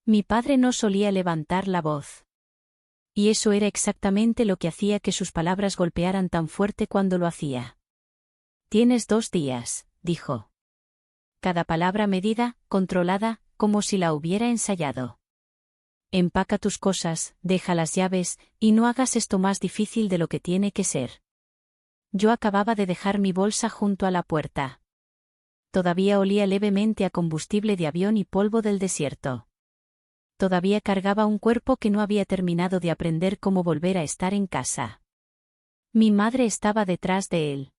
Mi padre no solía levantar la voz. Y eso era exactamente lo que hacía que sus palabras golpearan tan fuerte cuando lo hacía. «Tienes 2 días», dijo. Cada palabra medida, controlada, como si la hubiera ensayado. «Empaca tus cosas, deja las llaves, y no hagas esto más difícil de lo que tiene que ser». Yo acababa de dejar mi bolsa junto a la puerta. Todavía olía levemente a combustible de avión y polvo del desierto. Todavía cargaba un cuerpo que no había terminado de aprender cómo volver a estar en casa. Mi madre estaba detrás de él.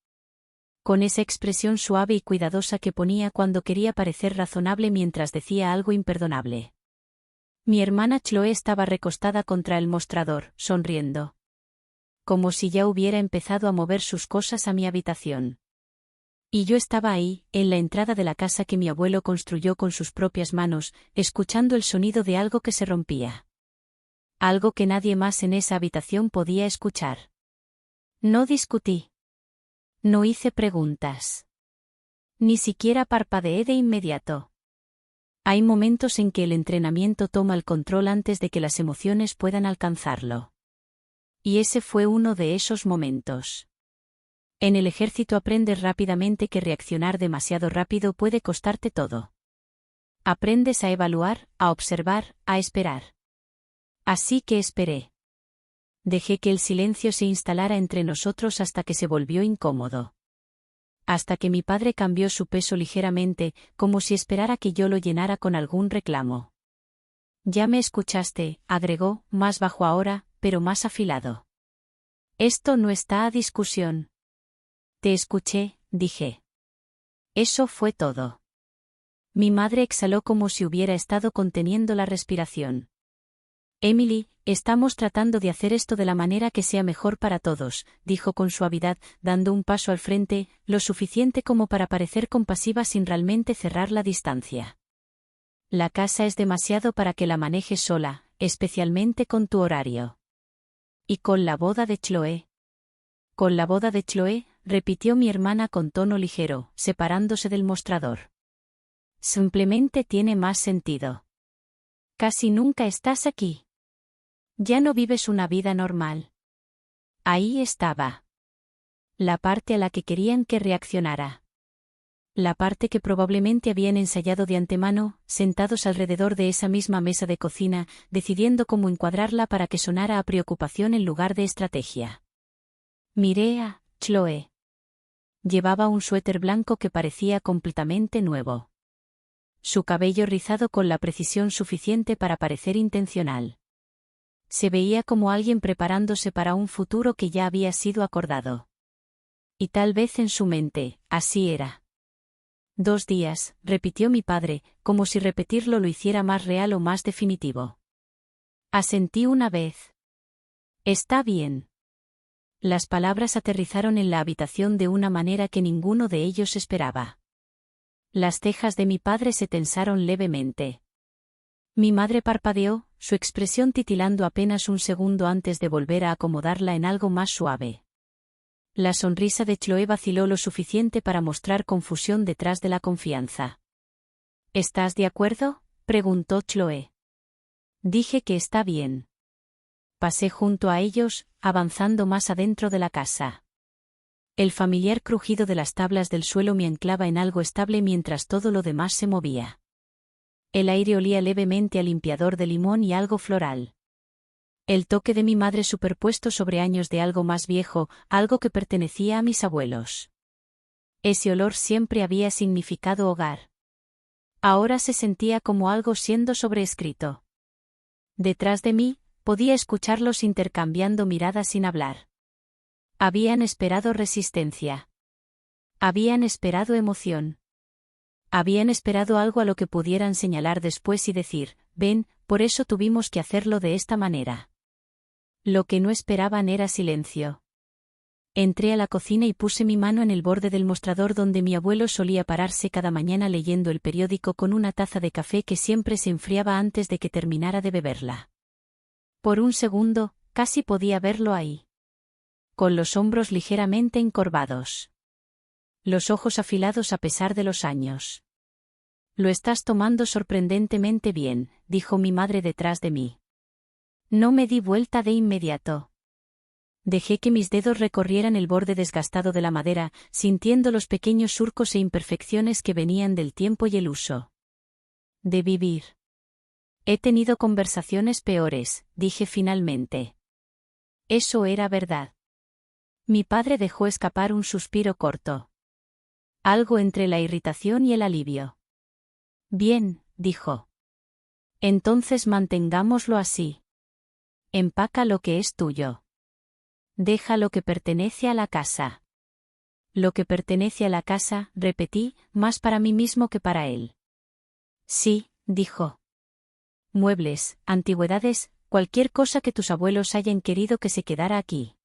Con esa expresión suave y cuidadosa que ponía cuando quería parecer razonable mientras decía algo imperdonable. Mi hermana Chloe estaba recostada contra el mostrador, sonriendo. Como si ya hubiera empezado a mover sus cosas a mi habitación. Y yo estaba ahí, en la entrada de la casa que mi abuelo construyó con sus propias manos, escuchando el sonido de algo que se rompía. Algo que nadie más en esa habitación podía escuchar. No discutí. No hice preguntas. Ni siquiera parpadeé de inmediato. Hay momentos en que el entrenamiento toma el control antes de que las emociones puedan alcanzarlo. Y ese fue uno de esos momentos. En el ejército aprendes rápidamente que reaccionar demasiado rápido puede costarte todo. Aprendes a evaluar, a observar, a esperar. Así que esperé. Dejé que el silencio se instalara entre nosotros hasta que se volvió incómodo. Hasta que mi padre cambió su peso ligeramente, como si esperara que yo lo llenara con algún reclamo. «Ya me escuchaste», agregó, más bajo ahora, pero más afilado. «Esto no está a discusión». «Te escuché», dije. Eso fue todo. Mi madre exhaló como si hubiera estado conteniendo la respiración. «Emily, estamos tratando de hacer esto de la manera que sea mejor para todos», dijo con suavidad, dando un paso al frente, lo suficiente como para parecer compasiva sin realmente cerrar la distancia. «La casa es demasiado para que la manejes sola, especialmente con tu horario». «¿Y con la boda de Chloe?» «Con la boda de Chloe», repitió mi hermana con tono ligero, separándose del mostrador. «Simplemente tiene más sentido. Casi nunca estás aquí. Ya no vives una vida normal». Ahí estaba. La parte a la que querían que reaccionara. La parte que probablemente habían ensayado de antemano, sentados alrededor de esa misma mesa de cocina, decidiendo cómo encuadrarla para que sonara a preocupación en lugar de estrategia. Miré a Chloe. Llevaba un suéter blanco que parecía completamente nuevo. Su cabello rizado con la precisión suficiente para parecer intencional. Se veía como alguien preparándose para un futuro que ya había sido acordado. Y tal vez en su mente, así era. 2 días, repitió mi padre, como si repetirlo lo hiciera más real o más definitivo. Asentí una vez. «Está bien». Las palabras aterrizaron en la habitación de una manera que ninguno de ellos esperaba. Las cejas de mi padre se tensaron levemente. Mi madre parpadeó, su expresión titilando apenas un segundo antes de volver a acomodarla en algo más suave. La sonrisa de Chloe vaciló lo suficiente para mostrar confusión detrás de la confianza. «¿Estás de acuerdo?», preguntó Chloe. Dije que está bien. Pasé junto a ellos, avanzando más adentro de la casa. El familiar crujido de las tablas del suelo me anclaba en algo estable mientras todo lo demás se movía. El aire olía levemente a limpiador de limón y algo floral. El toque de mi madre superpuesto sobre años de algo más viejo, algo que pertenecía a mis abuelos. Ese olor siempre había significado hogar. Ahora se sentía como algo siendo sobreescrito. Detrás de mí, podía escucharlos intercambiando miradas sin hablar. Habían esperado resistencia. Habían esperado emoción. Habían esperado algo a lo que pudieran señalar después y decir, «Ven, por eso tuvimos que hacerlo de esta manera». Lo que no esperaban era silencio. Entré a la cocina y puse mi mano en el borde del mostrador donde mi abuelo solía pararse cada mañana leyendo el periódico con una taza de café que siempre se enfriaba antes de que terminara de beberla. Por un segundo, casi podía verlo ahí. Con los hombros ligeramente encorvados. Los ojos afilados a pesar de los años. Lo estás tomando sorprendentemente bien, dijo mi madre detrás de mí. No me di vuelta de inmediato. Dejé que mis dedos recorrieran el borde desgastado de la madera, sintiendo los pequeños surcos e imperfecciones que venían del tiempo y el uso de vivir. He tenido conversaciones peores, dije finalmente. Eso era verdad. Mi padre dejó escapar un suspiro corto. Algo entre la irritación y el alivio. Bien, dijo. Entonces mantengámoslo así. Empaca lo que es tuyo. Deja lo que pertenece a la casa. Lo que pertenece a la casa, repetí, más para mí mismo que para él. Sí, dijo. Muebles, antigüedades, cualquier cosa que tus abuelos hayan querido que se quedara aquí.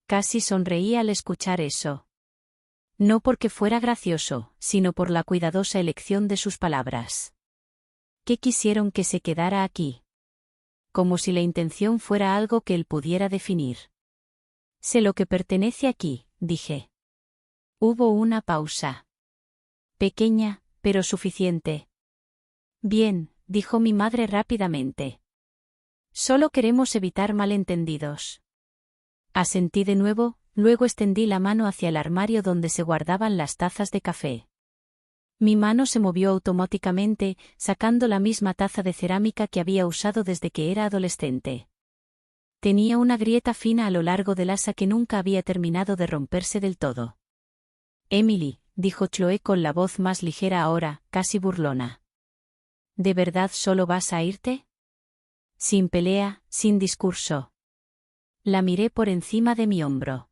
Casi sonreí al escuchar eso. No porque fuera gracioso, sino por la cuidadosa elección de sus palabras. ¿Qué quisieron que se quedara aquí? Como si la intención fuera algo que él pudiera definir. Sé lo que pertenece aquí, dije. Hubo una pausa. Pequeña, pero suficiente. Bien, dijo mi madre rápidamente. Solo queremos evitar malentendidos. Asentí de nuevo, luego extendí la mano hacia el armario donde se guardaban las tazas de café. Mi mano se movió automáticamente, sacando la misma taza de cerámica que había usado desde que era adolescente. Tenía una grieta fina a lo largo del asa que nunca había terminado de romperse del todo. Emily, dijo Chloe con la voz más ligera ahora, casi burlona. ¿De verdad solo vas a irte? Sin pelea, sin discurso. La miré por encima de mi hombro.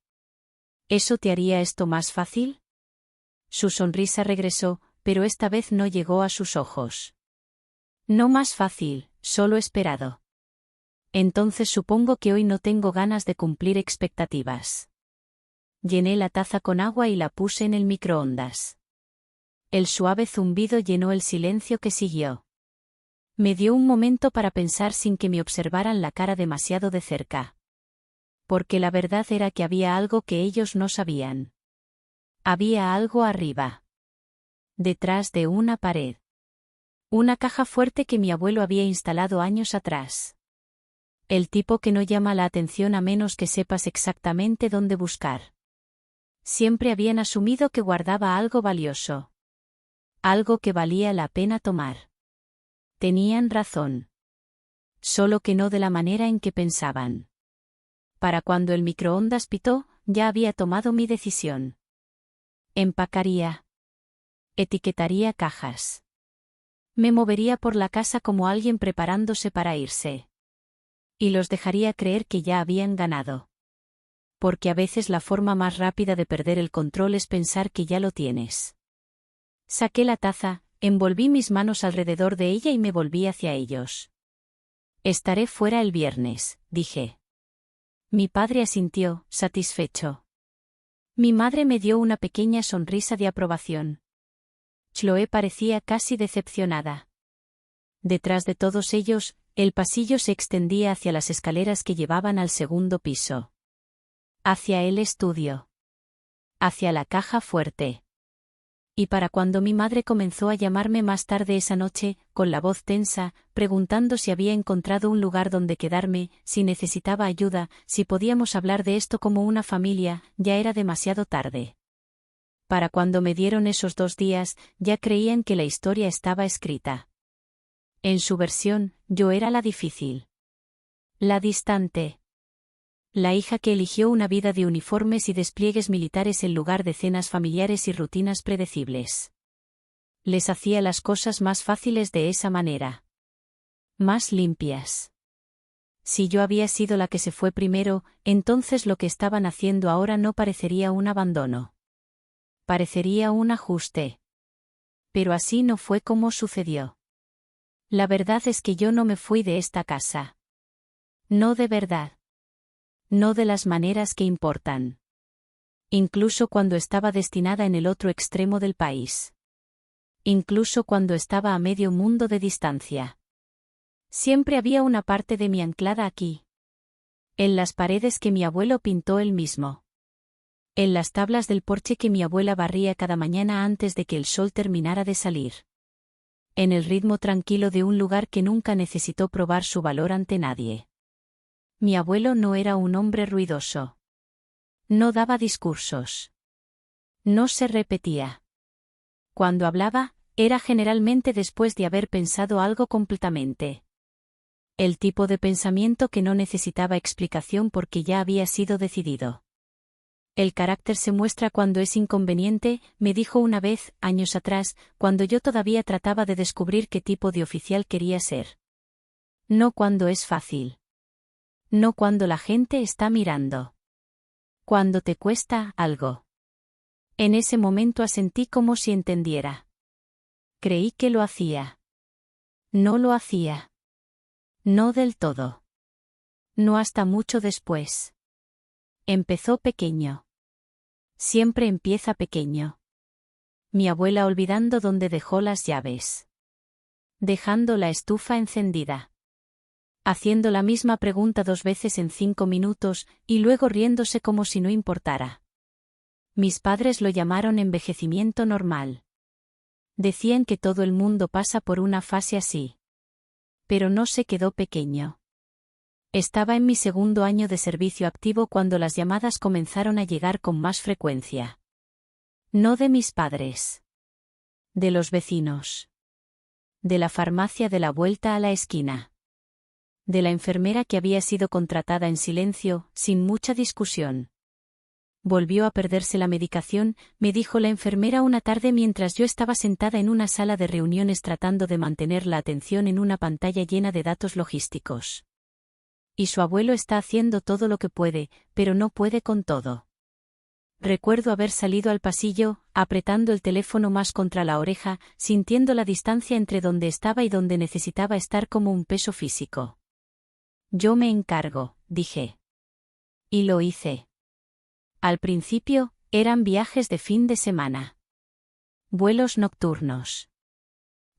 ¿Eso te haría esto más fácil? Su sonrisa regresó, pero esta vez no llegó a sus ojos. No más fácil, solo esperado. Entonces supongo que hoy no tengo ganas de cumplir expectativas. Llené la taza con agua y la puse en el microondas. El suave zumbido llenó el silencio que siguió. Me dio un momento para pensar sin que me observaran la cara demasiado de cerca. Porque la verdad era que había algo que ellos no sabían. Había algo arriba. Detrás de una pared. Una caja fuerte que mi abuelo había instalado años atrás. El tipo que no llama la atención a menos que sepas exactamente dónde buscar. Siempre habían asumido que guardaba algo valioso. Algo que valía la pena tomar. Tenían razón. Solo que no de la manera en que pensaban. Para cuando el microondas pitó, ya había tomado mi decisión. Empacaría. Etiquetaría cajas. Me movería por la casa como alguien preparándose para irse. Y los dejaría creer que ya habían ganado. Porque a veces la forma más rápida de perder el control es pensar que ya lo tienes. Saqué la taza, envolví mis manos alrededor de ella y me volví hacia ellos. Estaré fuera el viernes, dije. Mi padre asintió, satisfecho. Mi madre me dio una pequeña sonrisa de aprobación. Chloe parecía casi decepcionada. Detrás de todos ellos, el pasillo se extendía hacia las escaleras que llevaban al segundo piso. Hacia el estudio. Hacia la caja fuerte. Y para cuando mi madre comenzó a llamarme más tarde esa noche, con la voz tensa, preguntando si había encontrado un lugar donde quedarme, si necesitaba ayuda, si podíamos hablar de esto como una familia, ya era demasiado tarde. Para cuando me dieron esos 2 días, ya creían que la historia estaba escrita. En su versión, yo era la difícil. La distante. La hija que eligió una vida de uniformes y despliegues militares en lugar de cenas familiares y rutinas predecibles. Les hacía las cosas más fáciles de esa manera. Más limpias. Si yo había sido la que se fue primero, entonces lo que estaban haciendo ahora no parecería un abandono. Parecería un ajuste. Pero así no fue como sucedió. La verdad es que yo no me fui de esta casa. No de verdad. No de las maneras que importan. Incluso cuando estaba destinada en el otro extremo del país. Incluso cuando estaba a medio mundo de distancia. Siempre había una parte de mí anclada aquí. En las paredes que mi abuelo pintó él mismo. En las tablas del porche que mi abuela barría cada mañana antes de que el sol terminara de salir. en el ritmo tranquilo de un lugar que nunca necesitó probar su valor ante nadie. Mi abuelo no era un hombre ruidoso. No daba discursos. No se repetía. Cuando hablaba, era generalmente después de haber pensado algo completamente. El tipo de pensamiento que no necesitaba explicación porque ya había sido decidido. El carácter se muestra cuando es inconveniente, me dijo una vez, años atrás, cuando yo todavía trataba de descubrir qué tipo de oficial quería ser. No cuando es fácil. No cuando la gente está mirando. Cuando te cuesta algo. En ese momento asentí como si entendiera. Creí que lo hacía. No lo hacía. No del todo. No hasta mucho después. Empezó pequeño. Siempre empieza pequeño. Mi abuela olvidando dónde dejó las llaves. Dejando la estufa encendida. Haciendo la misma pregunta 2 veces en 5 minutos, y luego riéndose como si no importara. Mis padres lo llamaron envejecimiento normal. Decían que todo el mundo pasa por una fase así. Pero no se quedó pequeño. Estaba en mi 2º año de servicio activo cuando las llamadas comenzaron a llegar con más frecuencia. No de mis padres. De los vecinos. De la farmacia de la vuelta a la esquina. De la enfermera que había sido contratada en silencio, sin mucha discusión. Volvió a perderse la medicación, me dijo la enfermera una tarde mientras yo estaba sentada en una sala de reuniones tratando de mantener la atención en una pantalla llena de datos logísticos. Y su abuelo está haciendo todo lo que puede, pero no puede con todo. Recuerdo haber salido al pasillo, apretando el teléfono más contra la oreja, sintiendo la distancia entre donde estaba y donde necesitaba estar como un peso físico. Yo me encargo, dije. Y lo hice. Al principio, eran viajes de fin de semana. Vuelos nocturnos.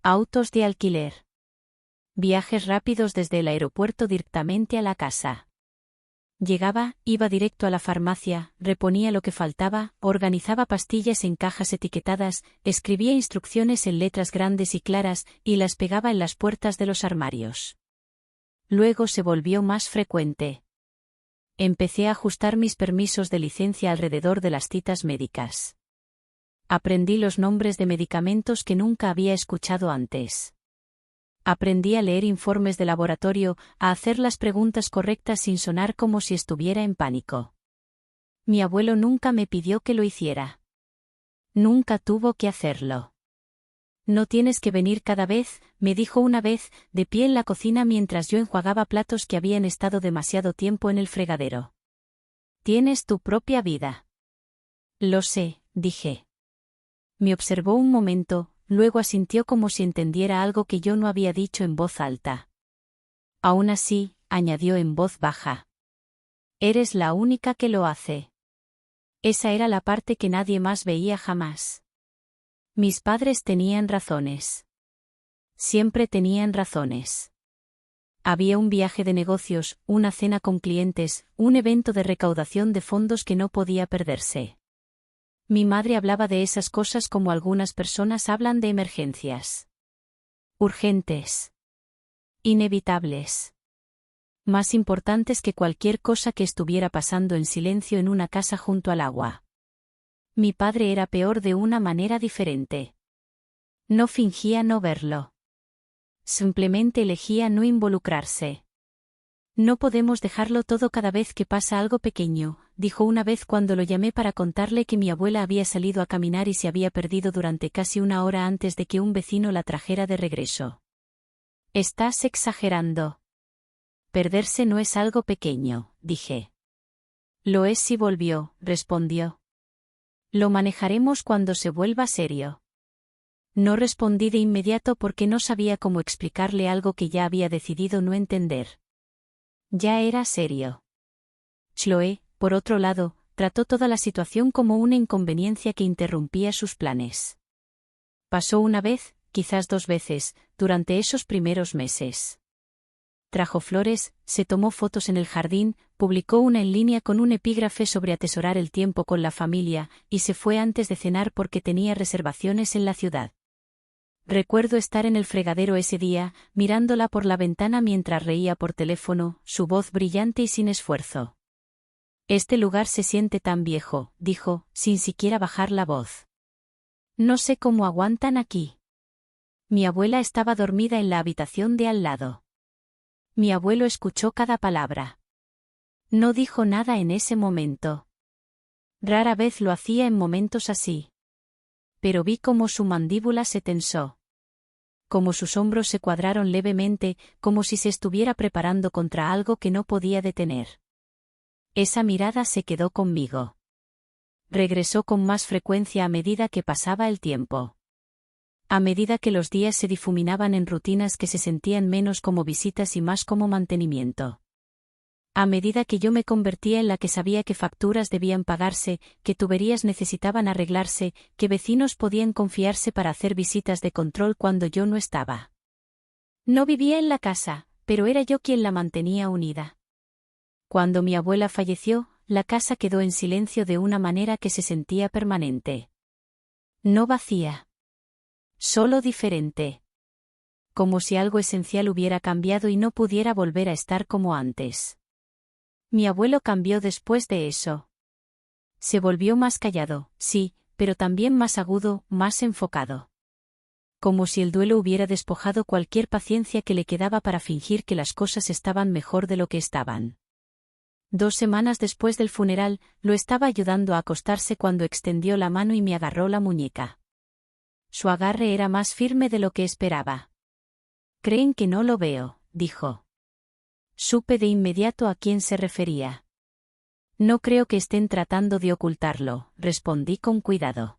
Autos de alquiler. Viajes rápidos desde el aeropuerto directamente a la casa. Llegaba, iba directo a la farmacia, reponía lo que faltaba, organizaba pastillas en cajas etiquetadas, escribía instrucciones en letras grandes y claras, y las pegaba en las puertas de los armarios. Luego se volvió más frecuente. Empecé a ajustar mis permisos de licencia alrededor de las citas médicas. Aprendí los nombres de medicamentos que nunca había escuchado antes. Aprendí a leer informes de laboratorio, a hacer las preguntas correctas sin sonar como si estuviera en pánico. Mi abuelo nunca me pidió que lo hiciera. Nunca tuvo que hacerlo. No tienes que venir cada vez, me dijo una vez, de pie en la cocina mientras yo enjuagaba platos que habían estado demasiado tiempo en el fregadero. Tienes tu propia vida. Lo sé, dije. Me observó un momento. Luego asintió como si entendiera algo que yo no había dicho en voz alta. Aún así, añadió en voz baja. Eres la única que lo hace. Esa era la parte que nadie más veía jamás. Mis padres tenían razones. Siempre tenían razones. Había un viaje de negocios, una cena con clientes, un evento de recaudación de fondos que no podía perderse. Mi madre hablaba de esas cosas como algunas personas hablan de emergencias. Urgentes. Inevitables. Más importantes que cualquier cosa que estuviera pasando en silencio en una casa junto al agua. Mi padre era peor de una manera diferente. No fingía no verlo. Simplemente elegía no involucrarse. No podemos dejarlo todo cada vez que pasa algo pequeño, dijo una vez cuando lo llamé para contarle que mi abuela había salido a caminar y se había perdido durante casi 1 hora antes de que un vecino la trajera de regreso. Estás exagerando. Perderse no es algo pequeño, dije. Lo es si volvió, respondió. Lo manejaremos cuando se vuelva serio. No respondí de inmediato porque no sabía cómo explicarle algo que ya había decidido no entender. Ya era serio. Chloe, por otro lado, trató toda la situación como una inconveniencia que interrumpía sus planes. Pasó una vez, quizás 2 veces, durante esos primeros meses. Trajo flores, se tomó fotos en el jardín, publicó una en línea con un epígrafe sobre atesorar el tiempo con la familia, y se fue antes de cenar porque tenía reservaciones en la ciudad. Recuerdo estar en el fregadero ese día, mirándola por la ventana mientras reía por teléfono, su voz brillante y sin esfuerzo. Este lugar se siente tan viejo, dijo, sin siquiera bajar la voz. No sé cómo aguantan aquí. Mi abuela estaba dormida en la habitación de al lado. Mi abuelo escuchó cada palabra. No dijo nada en ese momento. Rara vez lo hacía en momentos así. Pero vi cómo su mandíbula se tensó. Cómo sus hombros se cuadraron levemente, como si se estuviera preparando contra algo que no podía detener. Esa mirada se quedó conmigo. Regresó con más frecuencia a medida que pasaba el tiempo. A medida que los días se difuminaban en rutinas que se sentían menos como visitas y más como mantenimiento. A medida que yo me convertía en la que sabía que facturas debían pagarse, que tuberías necesitaban arreglarse, que vecinos podían confiarse para hacer visitas de control cuando yo no estaba. No vivía en la casa, pero era yo quien la mantenía unida. Cuando mi abuela falleció, la casa quedó en silencio de una manera que se sentía permanente. No vacía. Solo diferente. Como si algo esencial hubiera cambiado y no pudiera volver a estar como antes. Mi abuelo cambió después de eso. Se volvió más callado, sí, pero también más agudo, más enfocado. Como si el duelo hubiera despojado cualquier paciencia que le quedaba para fingir que las cosas estaban mejor de lo que estaban. 2 semanas después del funeral, lo estaba ayudando a acostarse cuando extendió la mano y me agarró la muñeca. Su agarre era más firme de lo que esperaba. «Creen que no lo veo», dijo. Supe de inmediato a quién se refería. «No creo que estén tratando de ocultarlo», respondí con cuidado.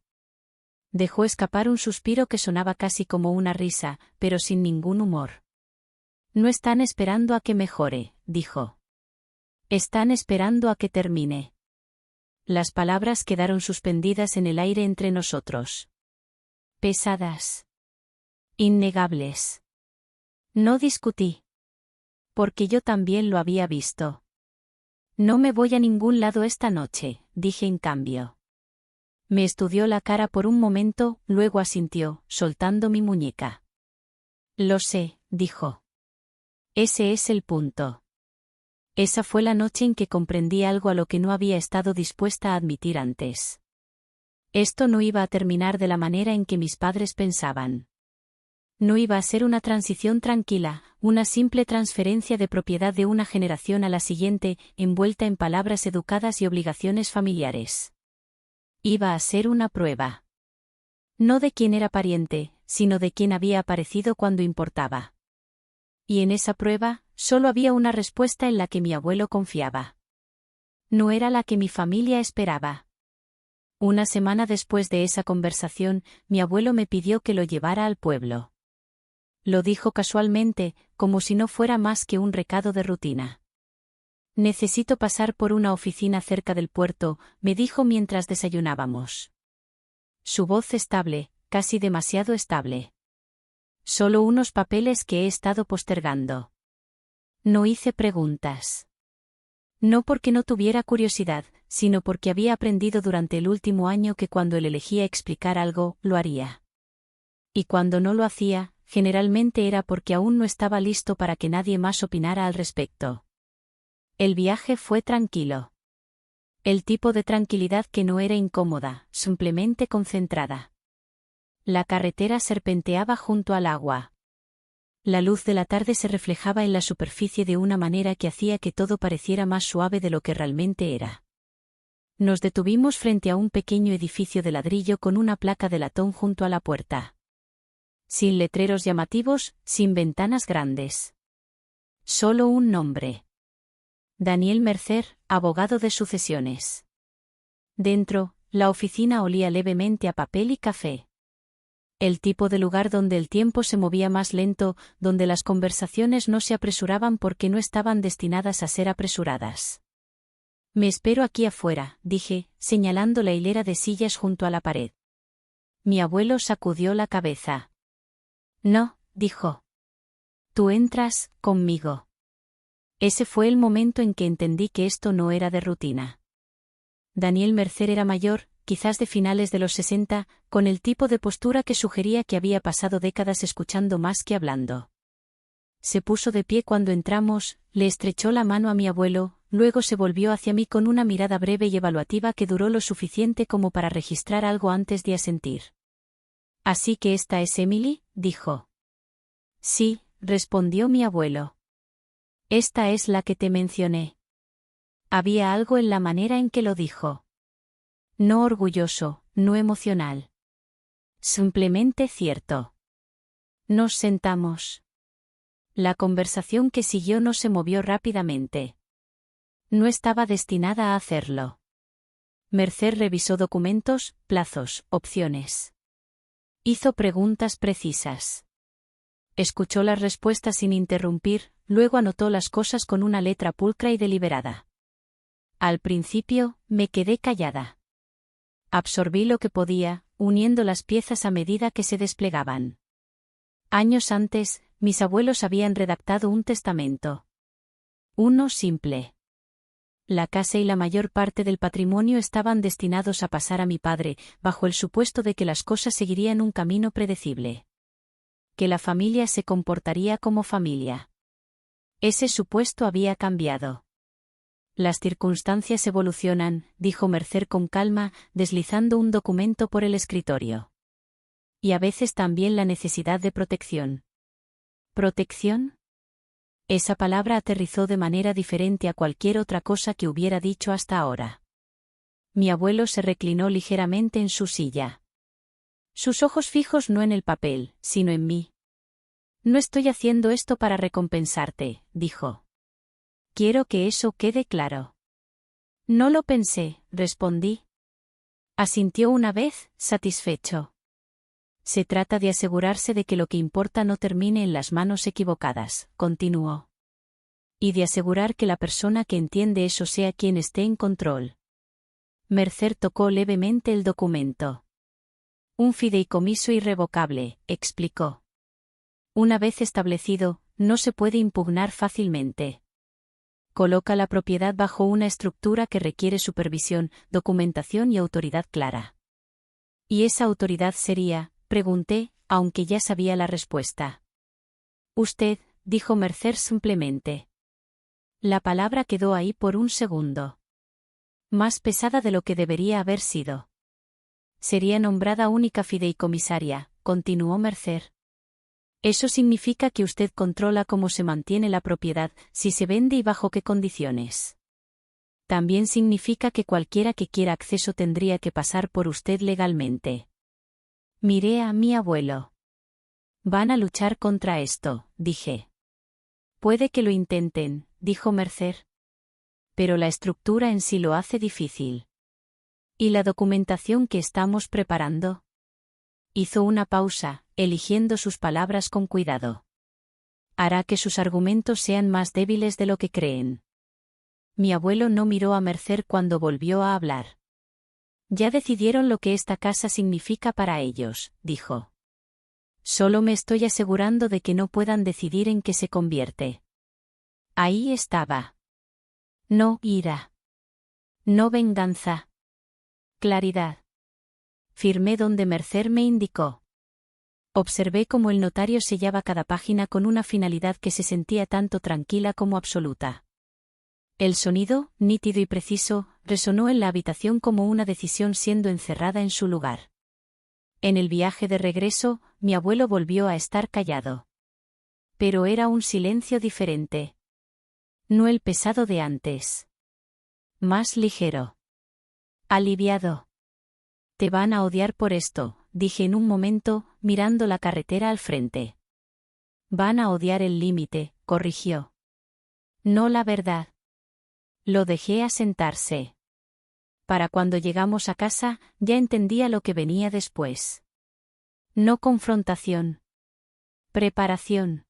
Dejó escapar un suspiro que sonaba casi como una risa, pero sin ningún humor. «No están esperando a que mejore», dijo. «Están esperando a que termine». Las palabras quedaron suspendidas en el aire entre nosotros. Pesadas. Innegables. No discutí. Porque yo también lo había visto. «No me voy a ningún lado esta noche», dije en cambio. Me estudió la cara por un momento, luego asintió, soltando mi muñeca. «Lo sé», dijo. «Ese es el punto». Esa fue la noche en que comprendí algo a lo que no había estado dispuesta a admitir antes. Esto no iba a terminar de la manera en que mis padres pensaban. No iba a ser una transición tranquila, una simple transferencia de propiedad de una generación a la siguiente, envuelta en palabras educadas y obligaciones familiares. Iba a ser una prueba. No de quién era pariente, sino de quién había aparecido cuando importaba. Y en esa prueba, solo había una respuesta en la que mi abuelo confiaba. No era la que mi familia esperaba. Una semana después de esa conversación, mi abuelo me pidió que lo llevara al pueblo. Lo dijo casualmente, como si no fuera más que un recado de rutina. «Necesito pasar por una oficina cerca del puerto», me dijo mientras desayunábamos. Su voz estable, casi demasiado estable. «Solo unos papeles que he estado postergando». No hice preguntas. No porque no tuviera curiosidad, sino porque había aprendido durante el último año que cuando él elegía explicar algo, lo haría. Y cuando no lo hacía, generalmente era porque aún no estaba listo para que nadie más opinara al respecto. El viaje fue tranquilo. El tipo de tranquilidad que no era incómoda, simplemente concentrada. La carretera serpenteaba junto al agua. La luz de la tarde se reflejaba en la superficie de una manera que hacía que todo pareciera más suave de lo que realmente era. Nos detuvimos frente a un pequeño edificio de ladrillo con una placa de latón junto a la puerta. Sin letreros llamativos, sin ventanas grandes. Solo un nombre. Daniel Mercer, abogado de sucesiones. Dentro, la oficina olía levemente a papel y café. El tipo de lugar donde el tiempo se movía más lento, donde las conversaciones no se apresuraban porque no estaban destinadas a ser apresuradas. «Me espero aquí afuera», dije, señalando la hilera de sillas junto a la pared. Mi abuelo sacudió la cabeza. «No», dijo. «Tú entras conmigo». Ese fue el momento en que entendí que esto no era de rutina. Daniel Mercer era mayor, quizás de finales de los 60, con el tipo de postura que sugería que había pasado décadas escuchando más que hablando. Se puso de pie cuando entramos, le estrechó la mano a mi abuelo, luego se volvió hacia mí con una mirada breve y evaluativa que duró lo suficiente como para registrar algo antes de asentir. «¿Así que esta es Emily?», dijo. «Sí», respondió mi abuelo. «Esta es la que te mencioné». Había algo en la manera en que lo dijo. No orgulloso, no emocional. Simplemente cierto. Nos sentamos. La conversación que siguió no se movió rápidamente. No estaba destinada a hacerlo. Mercer revisó documentos, plazos, opciones. Hizo preguntas precisas. Escuchó las respuestas sin interrumpir, luego anotó las cosas con una letra pulcra y deliberada. Al principio, me quedé callada. Absorbí lo que podía, uniendo las piezas a medida que se desplegaban. Años antes, mis abuelos habían redactado un testamento. Uno simple. La casa y la mayor parte del patrimonio estaban destinados a pasar a mi padre, bajo el supuesto de que las cosas seguirían un camino predecible. Que la familia se comportaría como familia. Ese supuesto había cambiado. Las circunstancias evolucionan, dijo Mercer con calma, deslizando un documento por el escritorio. Y a veces también la necesidad de protección. ¿Protección? Esa palabra aterrizó de manera diferente a cualquier otra cosa que hubiera dicho hasta ahora. Mi abuelo se reclinó ligeramente en su silla. Sus ojos fijos no en el papel, sino en mí. «No estoy haciendo esto para recompensarte», dijo. «Quiero que eso quede claro». «No lo pensé», respondí. Asintió una vez, satisfecho. «Se trata de asegurarse de que lo que importa no termine en las manos equivocadas», continuó. «Y de asegurar que la persona que entiende eso sea quien esté en control». Mercer tocó levemente el documento. «Un fideicomiso irrevocable», explicó. «Una vez establecido, no se puede impugnar fácilmente. Coloca la propiedad bajo una estructura que requiere supervisión, documentación y autoridad clara». «¿Y esa autoridad sería?», pregunté, aunque ya sabía la respuesta. «Usted», dijo Mercer simplemente. La palabra quedó ahí por un segundo. Más pesada de lo que debería haber sido. «Sería nombrada única fideicomisaria», continuó Mercer. «Eso significa que usted controla cómo se mantiene la propiedad, si se vende y bajo qué condiciones. También significa que cualquiera que quiera acceso tendría que pasar por usted legalmente». Miré a mi abuelo. «Van a luchar contra esto», dije. «Puede que lo intenten», dijo Mercer. «Pero la estructura en sí lo hace difícil». «¿Y la documentación que estamos preparando?». Hizo una pausa, eligiendo sus palabras con cuidado. «Hará que sus argumentos sean más débiles de lo que creen». Mi abuelo no miró a Mercer cuando volvió a hablar. «Ya decidieron lo que esta casa significa para ellos», dijo. «Solo me estoy asegurando de que no puedan decidir en qué se convierte». Ahí estaba. No ira. No venganza. Claridad. Firmé donde Mercer me indicó. Observé cómo el notario sellaba cada página con una finalidad que se sentía tanto tranquila como absoluta. El sonido, nítido y preciso, resonó en la habitación como una decisión siendo encerrada en su lugar. En el viaje de regreso, mi abuelo volvió a estar callado. Pero era un silencio diferente. No el pesado de antes. Más ligero. Aliviado. «Te van a odiar por esto», dije en un momento, mirando la carretera al frente. «Van a odiar el límite», corrigió. «No la verdad». Lo dejé asentarse. Para cuando llegamos a casa, ya entendía lo que venía después. No confrontación. Preparación.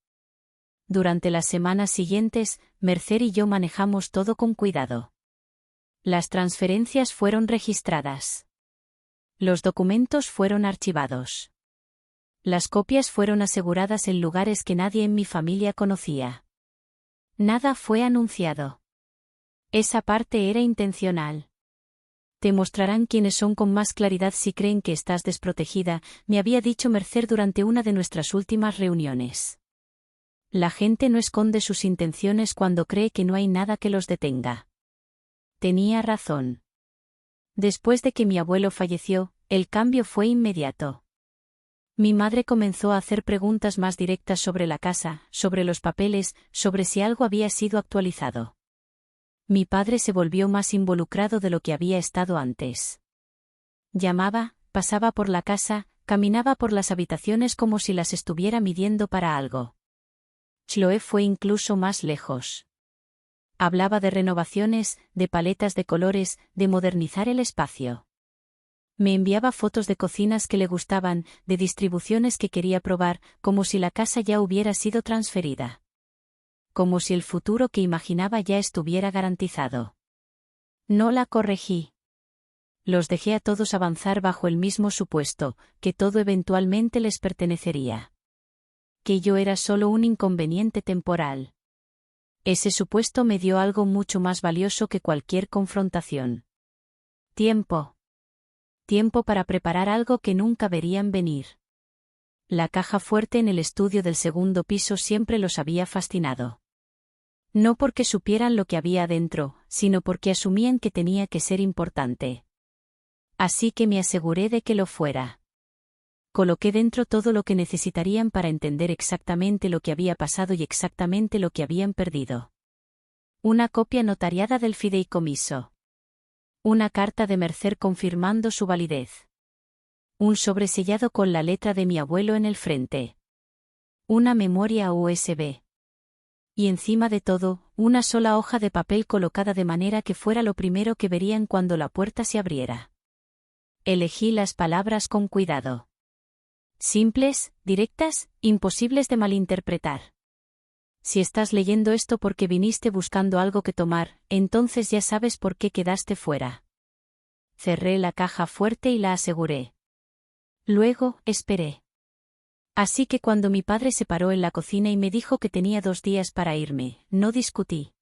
Durante las semanas siguientes, Mercer y yo manejamos todo con cuidado. Las transferencias fueron registradas. Los documentos fueron archivados. Las copias fueron aseguradas en lugares que nadie en mi familia conocía. Nada fue anunciado. Esa parte era intencional. Te mostrarán quiénes son con más claridad si creen que estás desprotegida, me había dicho Mercer durante una de nuestras últimas reuniones. La gente no esconde sus intenciones cuando cree que no hay nada que los detenga. Tenía razón. Después de que mi abuelo falleció, el cambio fue inmediato. Mi madre comenzó a hacer preguntas más directas sobre la casa, sobre los papeles, sobre si algo había sido actualizado. Mi padre se volvió más involucrado de lo que había estado antes. Llamaba, pasaba por la casa, caminaba por las habitaciones como si las estuviera midiendo para algo. Chloe fue incluso más lejos. Hablaba de renovaciones, de paletas de colores, de modernizar el espacio. Me enviaba fotos de cocinas que le gustaban, de distribuciones que quería probar, como si la casa ya hubiera sido transferida. Como si el futuro que imaginaba ya estuviera garantizado. No la corregí. Los dejé a todos avanzar bajo el mismo supuesto, que todo eventualmente les pertenecería. Que yo era solo un inconveniente temporal. Ese supuesto me dio algo mucho más valioso que cualquier confrontación. Tiempo. Tiempo para preparar algo que nunca verían venir. La caja fuerte en el estudio del segundo piso siempre los había fascinado. No porque supieran lo que había adentro, sino porque asumían que tenía que ser importante. Así que me aseguré de que lo fuera. Coloqué dentro todo lo que necesitarían para entender exactamente lo que había pasado y exactamente lo que habían perdido. Una copia notariada del fideicomiso. Una carta de Mercer confirmando su validez. Un sobresellado con la letra de mi abuelo en el frente. Una memoria USB. Y encima de todo, una sola hoja de papel colocada de manera que fuera lo primero que verían cuando la puerta se abriera. Elegí las palabras con cuidado. Simples, directas, imposibles de malinterpretar. Si estás leyendo esto porque viniste buscando algo que tomar, entonces ya sabes por qué quedaste fuera. Cerré la caja fuerte y la aseguré. Luego, esperé. Así que cuando mi padre se paró en la cocina y me dijo que tenía 2 días para irme, no discutí.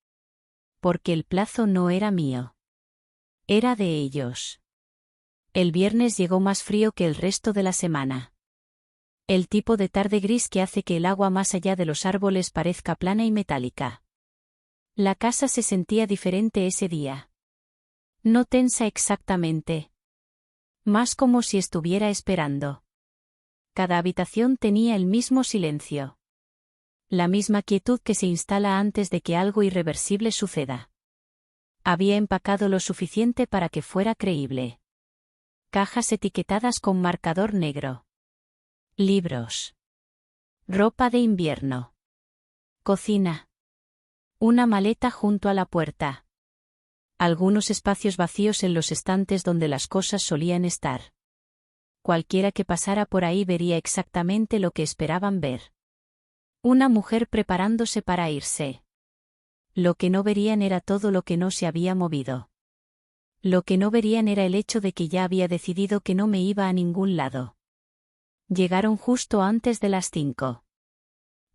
Porque el plazo no era mío. Era de ellos. El viernes llegó más frío que el resto de la semana. El tipo de tarde gris que hace que el agua más allá de los árboles parezca plana y metálica. La casa se sentía diferente ese día. No tensa exactamente. Más como si estuviera esperando. Cada habitación tenía el mismo silencio. La misma quietud que se instala antes de que algo irreversible suceda. Había empacado lo suficiente para que fuera creíble. Cajas etiquetadas con marcador negro. Libros. Ropa de invierno. Cocina. Una maleta junto a la puerta. Algunos espacios vacíos en los estantes donde las cosas solían estar. Cualquiera que pasara por ahí vería exactamente lo que esperaban ver. Una mujer preparándose para irse. Lo que no verían era todo lo que no se había movido. Lo que no verían era el hecho de que ya había decidido que no me iba a ningún lado. Llegaron justo antes de las 5.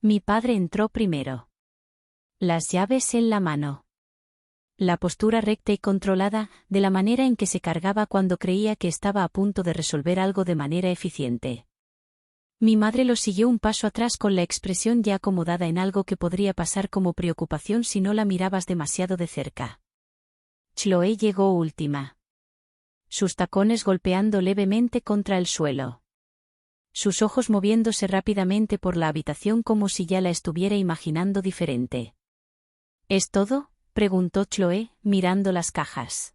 Mi padre entró primero. Las llaves en la mano. La postura recta y controlada, de la manera en que se cargaba cuando creía que estaba a punto de resolver algo de manera eficiente. Mi madre lo siguió un paso atrás con la expresión ya acomodada en algo que podría pasar como preocupación si no la mirabas demasiado de cerca. Chloe llegó última. Sus tacones golpeando levemente contra el suelo. Sus ojos moviéndose rápidamente por la habitación como si ya la estuviera imaginando diferente. ¿Es todo?, preguntó Chloe, mirando las cajas.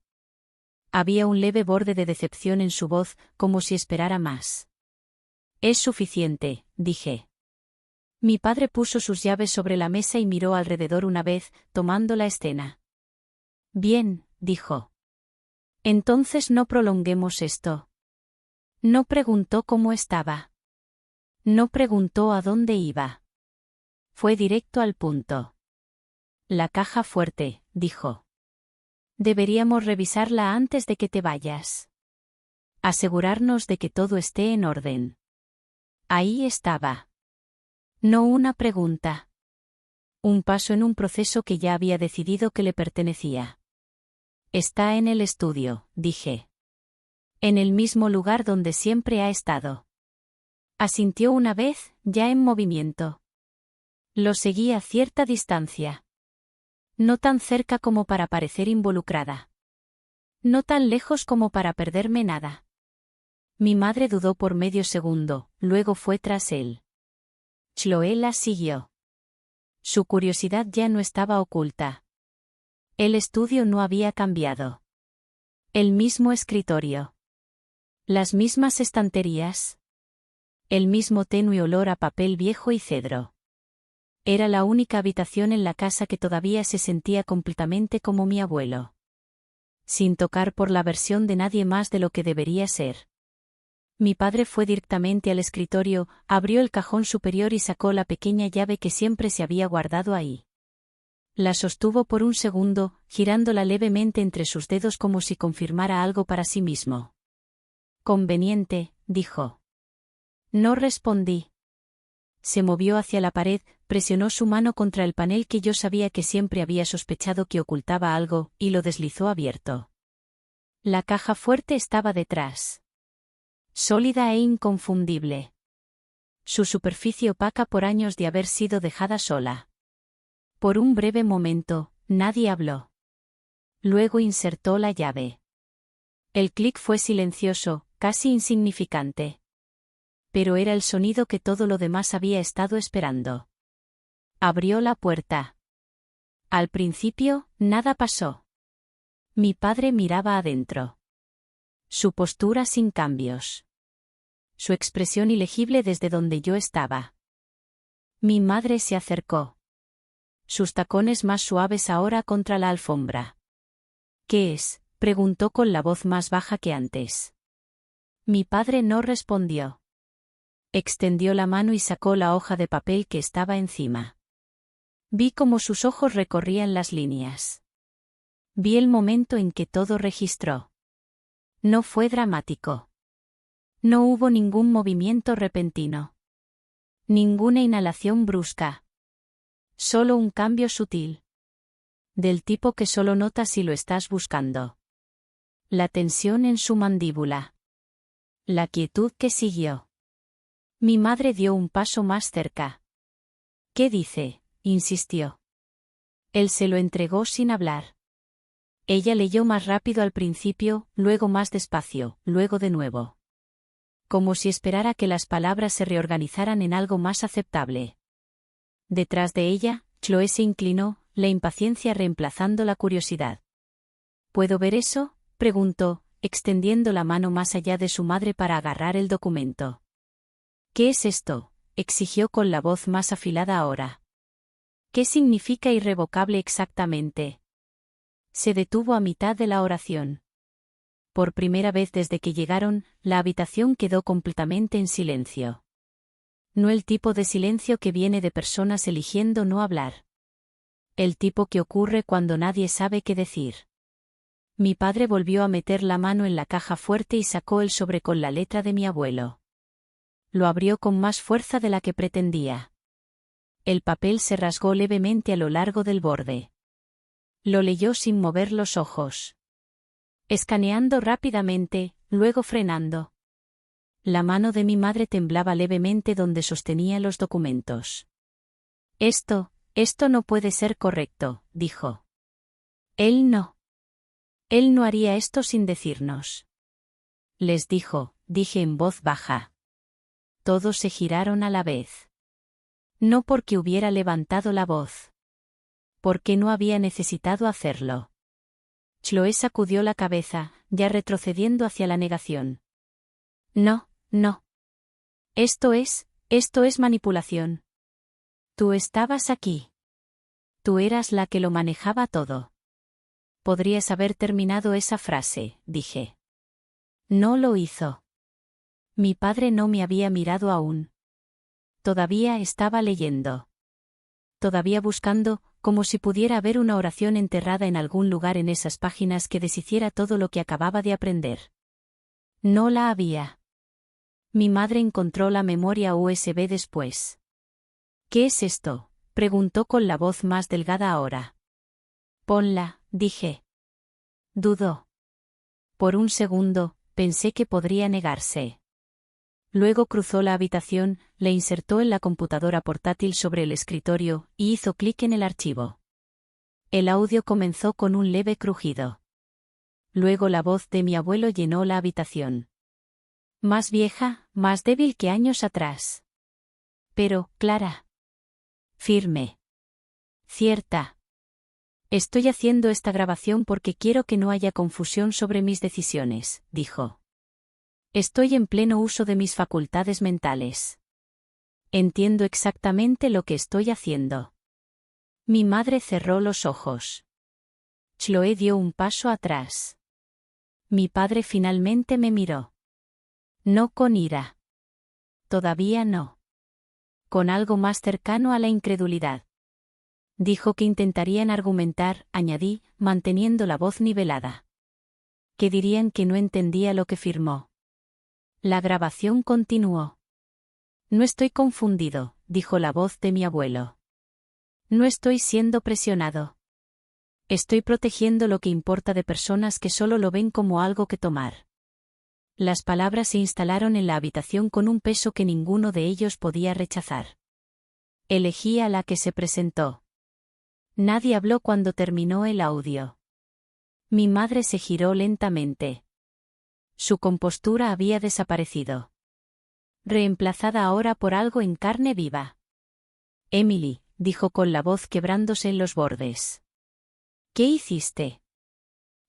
Había un leve borde de decepción en su voz, como si esperara más. Es suficiente, dije. Mi padre puso sus llaves sobre la mesa y miró alrededor una vez, tomando la escena. Bien, dijo. Entonces no prolonguemos esto. No preguntó cómo estaba. No preguntó a dónde iba. Fue directo al punto. La caja fuerte, dijo. Deberíamos revisarla antes de que te vayas. Asegurarnos de que todo esté en orden. Ahí estaba. No una pregunta. Un paso en un proceso que ya había decidido que le pertenecía. Está en el estudio, dije. En el mismo lugar donde siempre ha estado. Asintió una vez, ya en movimiento. Lo seguí a cierta distancia. No tan cerca como para parecer involucrada. No tan lejos como para perderme nada. Mi madre dudó por medio segundo, luego fue tras él. Chloe la siguió. Su curiosidad ya no estaba oculta. El estudio no había cambiado. El mismo escritorio. Las mismas estanterías. El mismo tenue olor a papel viejo y cedro. Era la única habitación en la casa que todavía se sentía completamente como mi abuelo. Sin tocar por la versión de nadie más de lo que debería ser. Mi padre fue directamente al escritorio, abrió el cajón superior y sacó la pequeña llave que siempre se había guardado ahí. La sostuvo por un segundo, girándola levemente entre sus dedos como si confirmara algo para sí mismo. Conveniente, dijo. No respondí. Se movió hacia la pared, presionó su mano contra el panel que yo sabía que siempre había sospechado que ocultaba algo, y lo deslizó abierto. La caja fuerte estaba detrás. Sólida e inconfundible. Su superficie opaca por años de haber sido dejada sola. Por un breve momento, nadie habló. Luego insertó la llave. El clic fue silencioso, casi insignificante. Pero era el sonido que todo lo demás había estado esperando. Abrió la puerta. Al principio, nada pasó. Mi padre miraba adentro. Su postura sin cambios. Su expresión ilegible desde donde yo estaba. Mi madre se acercó. Sus tacones más suaves ahora contra la alfombra. ¿Qué es?, preguntó con la voz más baja que antes. Mi padre no respondió. Extendió la mano y sacó la hoja de papel que estaba encima. Vi cómo sus ojos recorrían las líneas. Vi el momento en que todo registró. No fue dramático. No hubo ningún movimiento repentino. Ninguna inhalación brusca. Solo un cambio sutil. Del tipo que solo notas si lo estás buscando. La tensión en su mandíbula. La quietud que siguió. Mi madre dio un paso más cerca. ¿Qué dice?, insistió. Él se lo entregó sin hablar. Ella leyó más rápido al principio, luego más despacio, luego de nuevo. Como si esperara que las palabras se reorganizaran en algo más aceptable. Detrás de ella, Chloe se inclinó, la impaciencia reemplazando la curiosidad. ¿Puedo ver eso?, preguntó, extendiendo la mano más allá de su madre para agarrar el documento. ¿Qué es esto?, exigió con la voz más afilada ahora. ¿Qué significa irrevocable exactamente? Se detuvo a mitad de la oración. Por primera vez desde que llegaron, la habitación quedó completamente en silencio. No el tipo de silencio que viene de personas eligiendo no hablar. El tipo que ocurre cuando nadie sabe qué decir. Mi padre volvió a meter la mano en la caja fuerte y sacó el sobre con la letra de mi abuelo. Lo abrió con más fuerza de la que pretendía. El papel se rasgó levemente a lo largo del borde. Lo leyó sin mover los ojos. Escaneando rápidamente, luego frenando. La mano de mi madre temblaba levemente donde sostenía los documentos. Esto no puede ser correcto, dijo. Él no haría esto sin decirnos. Les dijo, dije en voz baja. Todos se giraron a la vez. No porque hubiera levantado la voz. Porque no había necesitado hacerlo. Chloe sacudió la cabeza, ya retrocediendo hacia la negación. No. Esto es manipulación. Tú estabas aquí. Tú eras la que lo manejaba todo. Podrías haber terminado esa frase, dije. No lo hizo. Mi padre no me había mirado aún. Todavía estaba leyendo. Todavía buscando, como si pudiera haber una oración enterrada en algún lugar en esas páginas que deshiciera todo lo que acababa de aprender. No la había. Mi madre encontró la memoria USB después. ¿Qué es esto?, preguntó con la voz más delgada ahora. Ponla, dije. Dudó. Por un segundo, pensé que podría negarse. Luego cruzó la habitación, le insertó en la computadora portátil sobre el escritorio, y hizo clic en el archivo. El audio comenzó con un leve crujido. Luego la voz de mi abuelo llenó la habitación. Más vieja, más débil que años atrás. Pero, clara. Firme. Cierta. Estoy haciendo esta grabación porque quiero que no haya confusión sobre mis decisiones, dijo. Estoy en pleno uso de mis facultades mentales. Entiendo exactamente lo que estoy haciendo. Mi madre cerró los ojos. Chloe dio un paso atrás. Mi padre finalmente me miró. No con ira. Todavía no. Con algo más cercano a la incredulidad. Dijo que intentarían argumentar, añadí, manteniendo la voz nivelada. Que dirían que no entendía lo que firmó. La grabación continuó. No estoy confundido, dijo la voz de mi abuelo. No estoy siendo presionado. Estoy protegiendo lo que importa de personas que solo lo ven como algo que tomar. Las palabras se instalaron en la habitación con un peso que ninguno de ellos podía rechazar. Elegí a la que se presentó. Nadie habló cuando terminó el audio. Mi madre se giró lentamente. Su compostura había desaparecido. Reemplazada ahora por algo en carne viva. Emily, dijo con la voz quebrándose en los bordes. ¿Qué hiciste?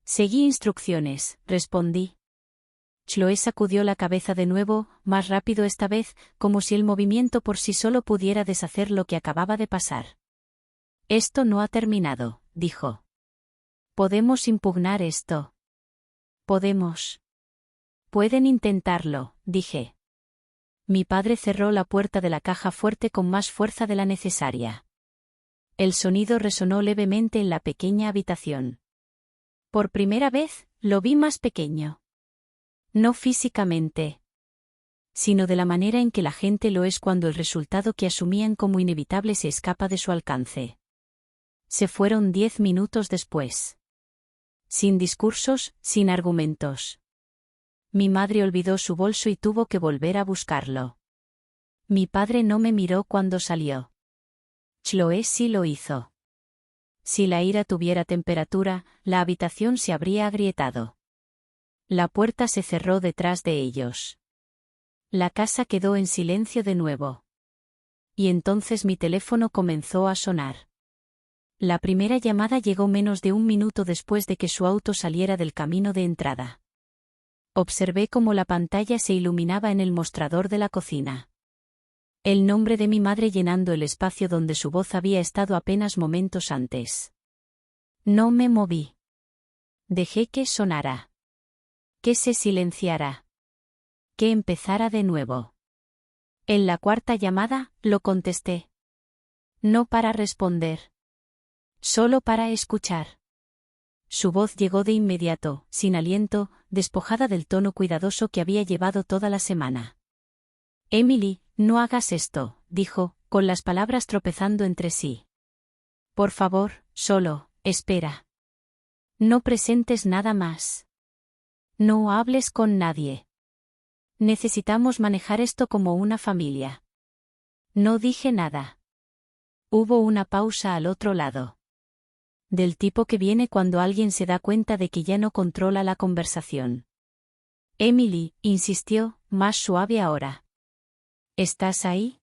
Seguí instrucciones, respondí. Chloe sacudió la cabeza de nuevo, más rápido esta vez, como si el movimiento por sí solo pudiera deshacer lo que acababa de pasar. Esto no ha terminado, dijo. Podemos impugnar esto. Podemos. Pueden intentarlo, dije. Mi padre cerró la puerta de la caja fuerte con más fuerza de la necesaria. El sonido resonó levemente en la pequeña habitación. Por primera vez, lo vi más pequeño. No físicamente, sino de la manera en que la gente lo es cuando el resultado que asumían como inevitable se escapa de su alcance. Se fueron 10 minutos después. Sin discursos, sin argumentos. Mi madre olvidó su bolso y tuvo que volver a buscarlo. Mi padre no me miró cuando salió. Chloe sí lo hizo. Si la ira tuviera temperatura, la habitación se habría agrietado. La puerta se cerró detrás de ellos. La casa quedó en silencio de nuevo. Y entonces mi teléfono comenzó a sonar. La primera llamada llegó menos de un minuto después de que su auto saliera del camino de entrada. Observé cómo la pantalla se iluminaba en el mostrador de la cocina. El nombre de mi madre llenando el espacio donde su voz había estado apenas momentos antes. No me moví. Dejé que sonara. Que se silenciara. Que empezara de nuevo. En la cuarta llamada, lo contesté. No para responder. Solo para escuchar. Su voz llegó de inmediato, sin aliento, despojada del tono cuidadoso que había llevado toda la semana. Emily, no hagas esto, dijo, con las palabras tropezando entre sí. Por favor, solo, espera. No presentes nada más. No hables con nadie. Necesitamos manejar esto como una familia. No dije nada. Hubo una pausa al otro lado. Del tipo que viene cuando alguien se da cuenta de que ya no controla la conversación. Emily, insistió, más suave ahora. ¿Estás ahí?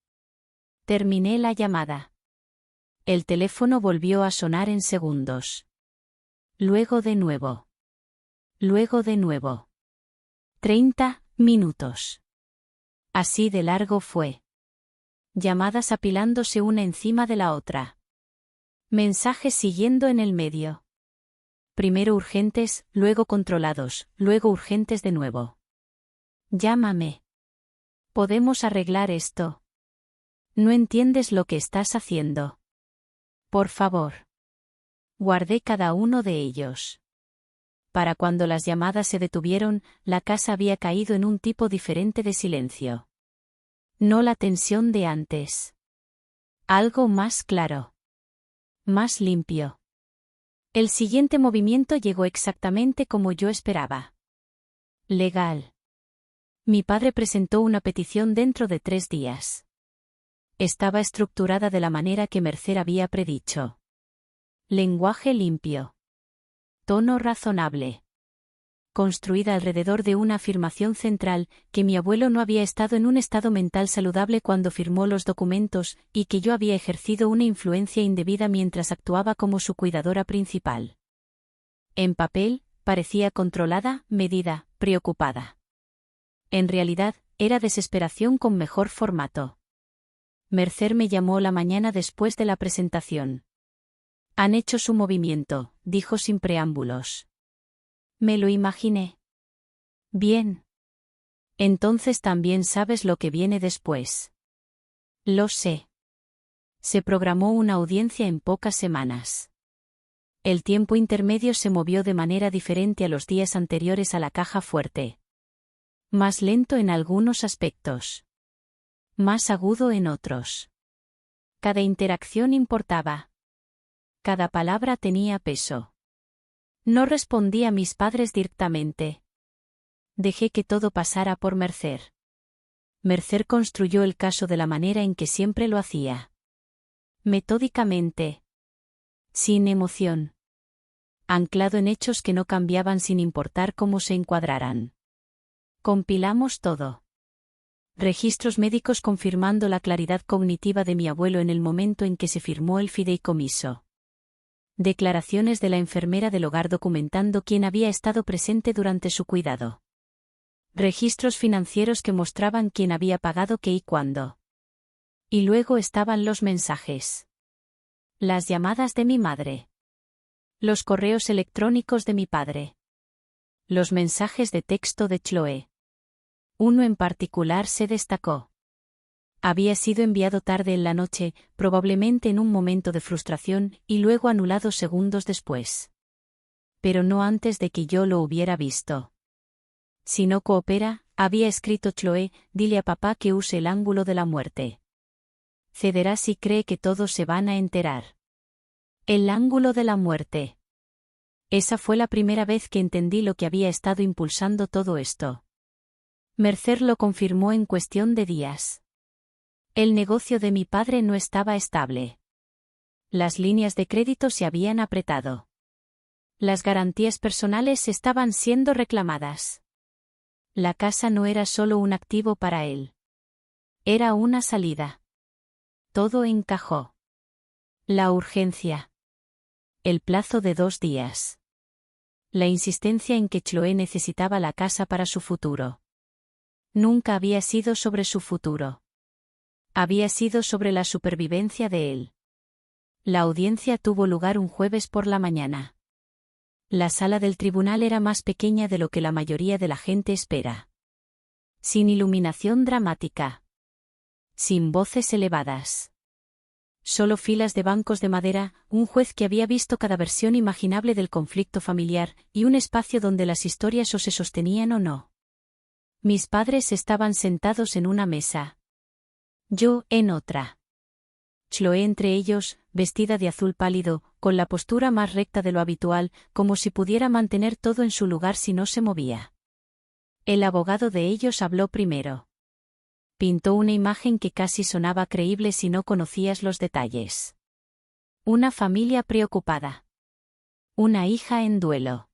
Terminé la llamada. El teléfono volvió a sonar en segundos. Luego de nuevo. Luego de nuevo. 30 minutos. Así de largo fue. Llamadas apilándose una encima de la otra. Mensajes siguiendo en el medio. Primero urgentes, luego controlados, luego urgentes de nuevo. Llámame. Podemos arreglar esto. No entiendes lo que estás haciendo. Por favor. Guardé cada uno de ellos. Para cuando las llamadas se detuvieron, la casa había caído en un tipo diferente de silencio. No la tensión de antes. Algo más claro. Más limpio. El siguiente movimiento llegó exactamente como yo esperaba. Legal. Mi padre presentó una petición dentro de 3 días. Estaba estructurada de la manera que Mercer había predicho. Lenguaje limpio. Tono razonable. Construida alrededor de una afirmación central, que mi abuelo no había estado en un estado mental saludable cuando firmó los documentos, y que yo había ejercido una influencia indebida mientras actuaba como su cuidadora principal. En papel, parecía controlada, medida, preocupada. En realidad, era desesperación con mejor formato. Mercer me llamó la mañana después de la presentación. Han hecho su movimiento, dijo sin preámbulos. Me lo imaginé. Bien. Entonces también sabes lo que viene después. Lo sé. Se programó una audiencia en pocas semanas. El tiempo intermedio se movió de manera diferente a los días anteriores a la caja fuerte. Más lento en algunos aspectos. Más agudo en otros. Cada interacción importaba. Cada palabra tenía peso. No respondí a mis padres directamente. Dejé que todo pasara por Mercer. Mercer construyó el caso de la manera en que siempre lo hacía. Metódicamente. Sin emoción. Anclado en hechos que no cambiaban sin importar cómo se encuadraran. Compilamos todo. Registros médicos confirmando la claridad cognitiva de mi abuelo en el momento en que se firmó el fideicomiso. Declaraciones de la enfermera del hogar documentando quién había estado presente durante su cuidado. Registros financieros que mostraban quién había pagado qué y cuándo. Y luego estaban los mensajes. Las llamadas de mi madre. Los correos electrónicos de mi padre. Los mensajes de texto de Chloe. Uno en particular se destacó. Había sido enviado tarde en la noche, probablemente en un momento de frustración, y luego anulado segundos después. Pero no antes de que yo lo hubiera visto. Si no coopera, había escrito Chloe, dile a papá que use el ángulo de la muerte. Cederá si cree que todos se van a enterar. El ángulo de la muerte. Esa fue la primera vez que entendí lo que había estado impulsando todo esto. Mercer lo confirmó en cuestión de días. El negocio de mi padre no estaba estable. Las líneas de crédito se habían apretado. Las garantías personales estaban siendo reclamadas. La casa no era solo un activo para él. Era una salida. Todo encajó. La urgencia. El plazo de 2 días. La insistencia en que Chloe necesitaba la casa para su futuro. Nunca había sido sobre su futuro. Había sido sobre la supervivencia de él. La audiencia tuvo lugar un jueves por la mañana. La sala del tribunal era más pequeña de lo que la mayoría de la gente espera. Sin iluminación dramática. Sin voces elevadas. Solo filas de bancos de madera, un juez que había visto cada versión imaginable del conflicto familiar, y un espacio donde las historias o se sostenían o no. Mis padres estaban sentados en una mesa. Yo en otra. Chloe entre ellos, vestida de azul pálido, con la postura más recta de lo habitual, como si pudiera mantener todo en su lugar si no se movía. El abogado de ellos habló primero. Pintó una imagen que casi sonaba creíble si no conocías los detalles. Una familia preocupada. Una hija en duelo.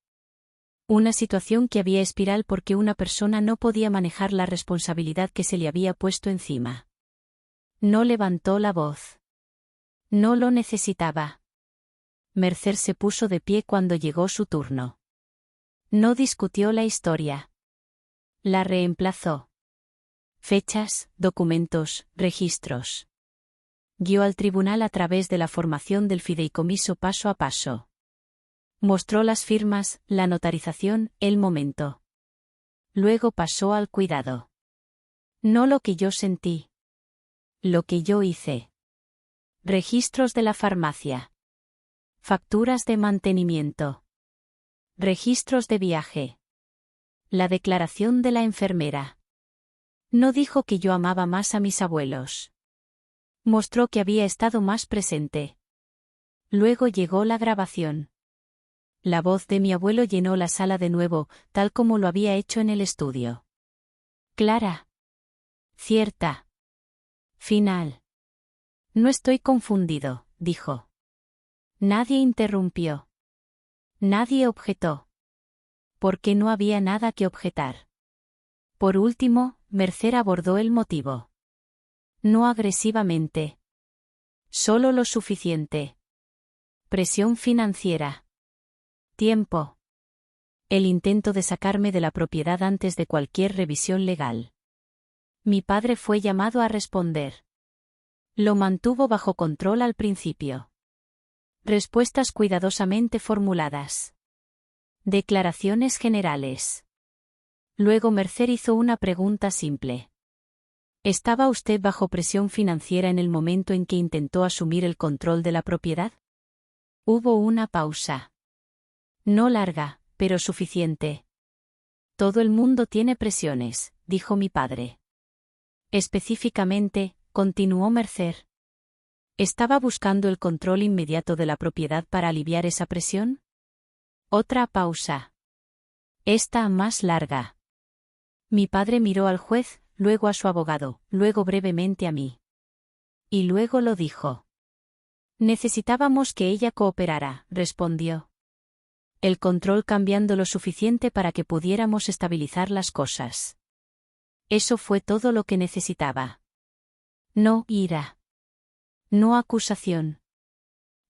Una situación que había espiral porque una persona no podía manejar la responsabilidad que se le había puesto encima. No levantó la voz. No lo necesitaba. Mercer se puso de pie cuando llegó su turno. No discutió la historia. La reemplazó. Fechas, documentos, registros. Guió al tribunal a través de la formación del fideicomiso paso a paso. Mostró las firmas, la notarización, el momento. Luego pasó al cuidado. No lo que yo sentí. Lo que yo hice. Registros de la farmacia. Facturas de mantenimiento. Registros de viaje. La declaración de la enfermera. No dijo que yo amaba más a mis abuelos. Mostró que había estado más presente. Luego llegó la grabación. La voz de mi abuelo llenó la sala de nuevo, tal como lo había hecho en el estudio. Clara. Cierta. Final. No estoy confundido, dijo. Nadie interrumpió. Nadie objetó. Porque no había nada que objetar. Por último, Mercer abordó el motivo. No agresivamente. Solo lo suficiente. Presión financiera. Tiempo. El intento de sacarme de la propiedad antes de cualquier revisión legal. Mi padre fue llamado a responder. Lo mantuvo bajo control al principio. Respuestas cuidadosamente formuladas. Declaraciones generales. Luego Mercer hizo una pregunta simple. ¿Estaba usted bajo presión financiera en el momento en que intentó asumir el control de la propiedad? Hubo una pausa. No larga, pero suficiente. Todo el mundo tiene presiones, dijo mi padre. Específicamente, continuó Mercer. ¿Estaba buscando el control inmediato de la propiedad para aliviar esa presión? Otra pausa. Esta más larga. Mi padre miró al juez, luego a su abogado, luego brevemente a mí. Y luego lo dijo. Necesitábamos que ella cooperara, respondió. El control cambiando lo suficiente para que pudiéramos estabilizar las cosas. Eso fue todo lo que necesitaba. No ira. No acusación.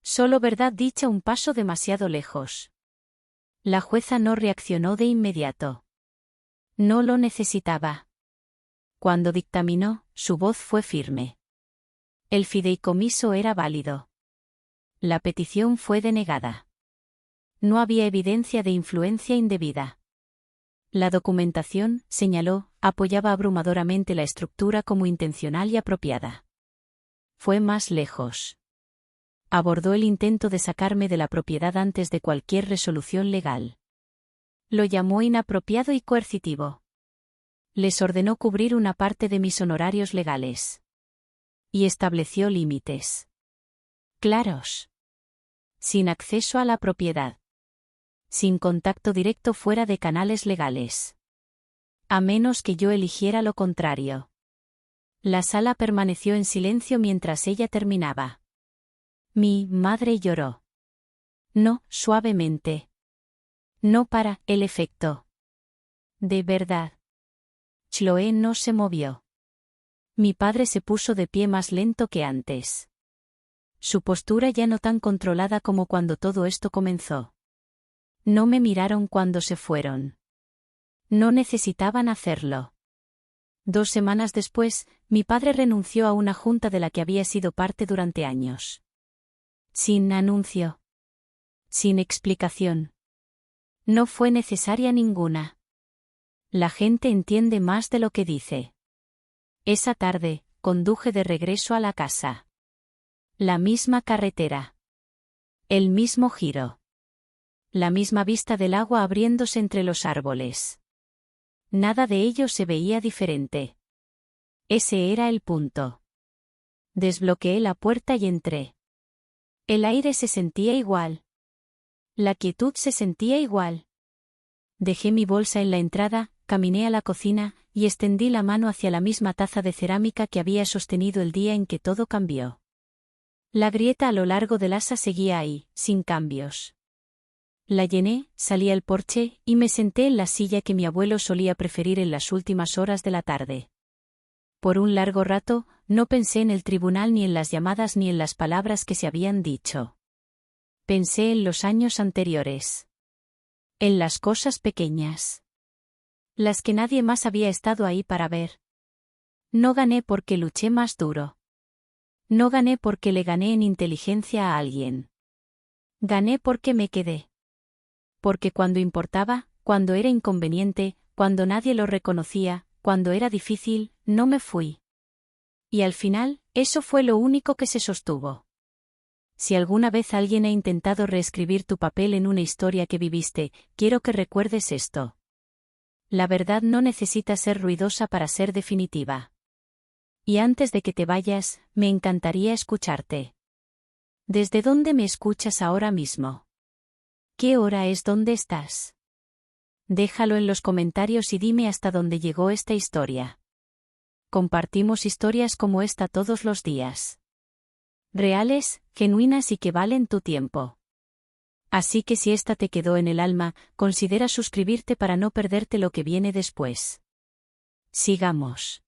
Solo verdad dicha un paso demasiado lejos. La jueza no reaccionó de inmediato. No lo necesitaba. Cuando dictaminó, su voz fue firme. El fideicomiso era válido. La petición fue denegada. No había evidencia de influencia indebida. La documentación, señaló, apoyaba abrumadoramente la estructura como intencional y apropiada. Fue más lejos. Abordó el intento de sacarme de la propiedad antes de cualquier resolución legal. Lo llamó inapropiado y coercitivo. Les ordenó cubrir una parte de mis honorarios legales. Y estableció límites. Claros. Sin acceso a la propiedad. Sin contacto directo fuera de canales legales. A menos que yo eligiera lo contrario. La sala permaneció en silencio mientras ella terminaba. Mi madre lloró. No, suavemente. No para el efecto. De verdad. Chloé no se movió. Mi padre se puso de pie más lento que antes. Su postura ya no tan controlada como cuando todo esto comenzó. No me miraron cuando se fueron. No necesitaban hacerlo. 2 semanas después, mi padre renunció a una junta de la que había sido parte durante años. Sin anuncio. Sin explicación. No fue necesaria ninguna. La gente entiende más de lo que dice. Esa tarde, conduje de regreso a la casa. La misma carretera. El mismo giro. La misma vista del agua abriéndose entre los árboles. Nada de ello se veía diferente. Ese era el punto. Desbloqueé la puerta y entré. El aire se sentía igual. La quietud se sentía igual. Dejé mi bolsa en la entrada, caminé a la cocina, y extendí la mano hacia la misma taza de cerámica que había sostenido el día en que todo cambió. La grieta a lo largo del asa seguía ahí, sin cambios. La llené, salí al porche, y me senté en la silla que mi abuelo solía preferir en las últimas horas de la tarde. Por un largo rato, no pensé en el tribunal ni en las llamadas ni en las palabras que se habían dicho. Pensé en los años anteriores. En las cosas pequeñas. Las que nadie más había estado ahí para ver. No gané porque luché más duro. No gané porque le gané en inteligencia a alguien. Gané porque me quedé. Porque cuando importaba, cuando era inconveniente, cuando nadie lo reconocía, cuando era difícil, no me fui. Y al final, eso fue lo único que se sostuvo. Si alguna vez alguien ha intentado reescribir tu papel en una historia que viviste, quiero que recuerdes esto. La verdad no necesita ser ruidosa para ser definitiva. Y antes de que te vayas, me encantaría escucharte. ¿Desde dónde me escuchas ahora mismo? ¿Qué hora es? ¿Dónde estás? Déjalo en los comentarios y dime hasta dónde llegó esta historia. Compartimos historias como esta todos los días. Reales, genuinas y que valen tu tiempo. Así que si esta te quedó en el alma, considera suscribirte para no perderte lo que viene después. Sigamos.